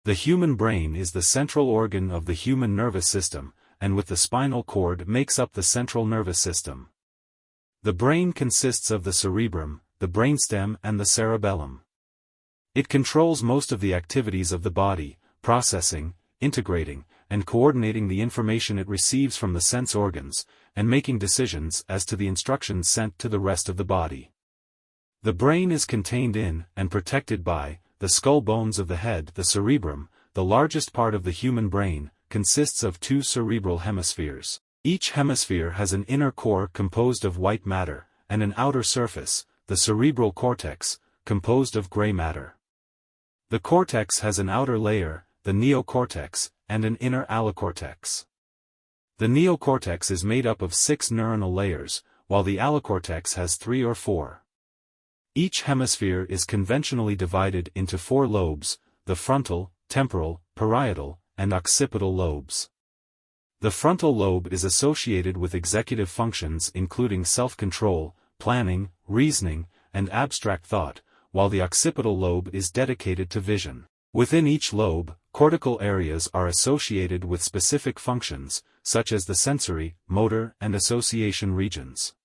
The human brain is the central organ of the human nervous system, and with the spinal cord makes up the central nervous system. The brain consists of the cerebrum, the brainstem and the cerebellum. It controls most of the activities of the body, processing, integrating, and coordinating the information it receives from the sense organs, and making decisions as to the instructions sent to the rest of the body. The brain is contained in, and protected by, the skull bones of the head. The cerebrum, the largest part of the human brain, consists of two cerebral hemispheres. Each hemisphere has an inner core composed of white matter, and an outer surface, the cerebral cortex, composed of gray matter. The cortex has an outer layer, the neocortex, and an inner allocortex. The neocortex is made up of 6 neuronal layers, while the allocortex has 3 or 4. Each hemisphere is conventionally divided into 4 lobes, the frontal, temporal, parietal, and occipital lobes. The frontal lobe is associated with executive functions including self-control, planning, reasoning, and abstract thought, while the occipital lobe is dedicated to vision. Within each lobe, cortical areas are associated with specific functions, such as the sensory, motor, and association regions.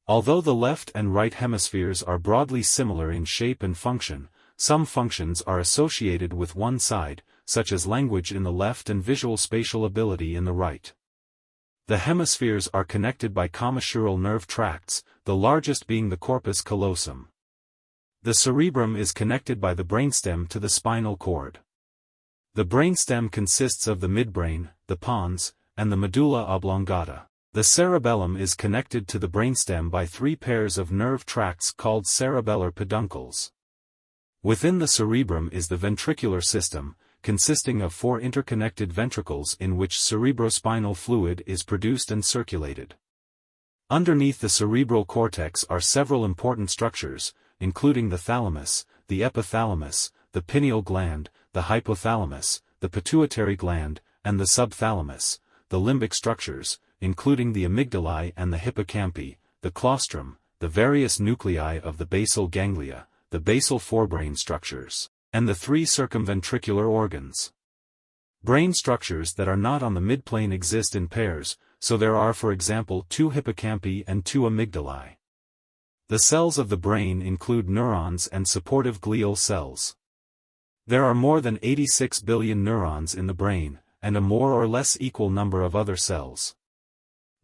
Although the left and right hemispheres are broadly similar in shape and function, some functions are associated with one side, such as language in the left and visual spatial ability in the right. The hemispheres are connected by commissural nerve tracts, the largest being the corpus callosum. The cerebrum is connected by the brainstem to the spinal cord. The brainstem consists of the midbrain, the pons, and the medulla oblongata. The cerebellum is connected to the brainstem by 3 pairs of nerve tracts called cerebellar peduncles. Within the cerebrum is the ventricular system, consisting of 4 interconnected ventricles in which cerebrospinal fluid is produced and circulated. Underneath the cerebral cortex are several important structures, including the thalamus, the epithalamus, the pineal gland, the hypothalamus, the pituitary gland, and the subthalamus, the limbic structures, including the amygdalae and the hippocampi, the claustrum, the various nuclei of the basal ganglia, the basal forebrain structures, and the 3 circumventricular organs. Brain structures that are not on the midplane exist in pairs, so there are for example 2 hippocampi and 2 amygdalae. The cells of the brain include neurons and supportive glial cells. There are more than 86 billion neurons in the brain, and a more or less equal number of other cells.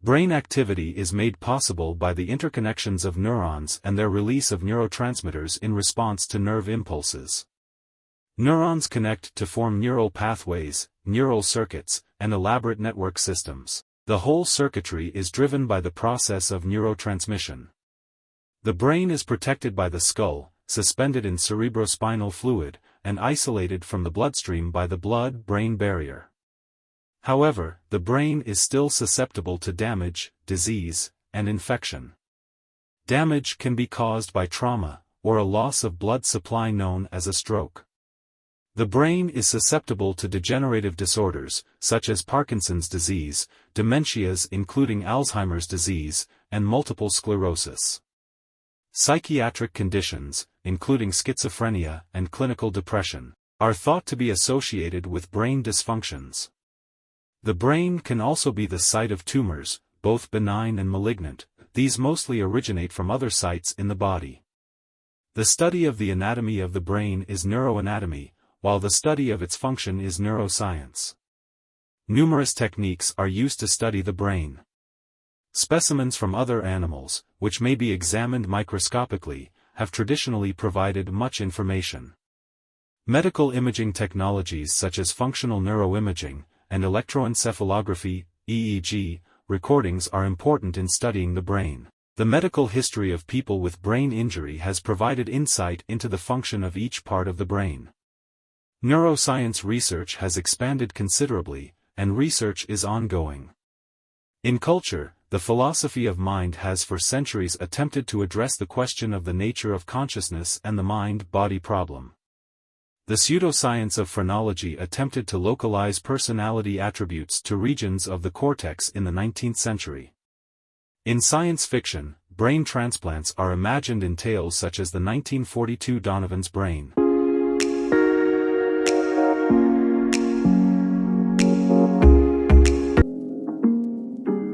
Brain activity is made possible by the interconnections of neurons and their release of neurotransmitters in response to nerve impulses. Neurons connect to form neural pathways, neural circuits, and elaborate network systems. The whole circuitry is driven by the process of neurotransmission. The brain is protected by the skull, suspended in cerebrospinal fluid, and isolated from the bloodstream by the blood-brain barrier. However, the brain is still susceptible to damage, disease, and infection. Damage can be caused by trauma, or a loss of blood supply known as a stroke. The brain is susceptible to degenerative disorders, such as Parkinson's disease, dementias including Alzheimer's disease, and multiple sclerosis. Psychiatric conditions, including schizophrenia and clinical depression, are thought to be associated with brain dysfunctions. The brain can also be the site of tumors, both benign and malignant. These mostly originate from other sites in the body. The study of the anatomy of the brain is neuroanatomy, while the study of its function is neuroscience. Numerous techniques are used to study the brain. Specimens from other animals, which may be examined microscopically, have traditionally provided much information. Medical imaging technologies such as functional neuroimaging, and electroencephalography, EEG, recordings are important in studying the brain. The medical history of people with brain injury has provided insight into the function of each part of the brain. Neuroscience research has expanded considerably, and research is ongoing. In culture, the philosophy of mind has for centuries attempted to address the question of the nature of consciousness and the mind-body problem. The pseudoscience of phrenology attempted to localize personality attributes to regions of the cortex in the 19th century. In science fiction, brain transplants are imagined in tales such as the 1942 Donovan's Brain.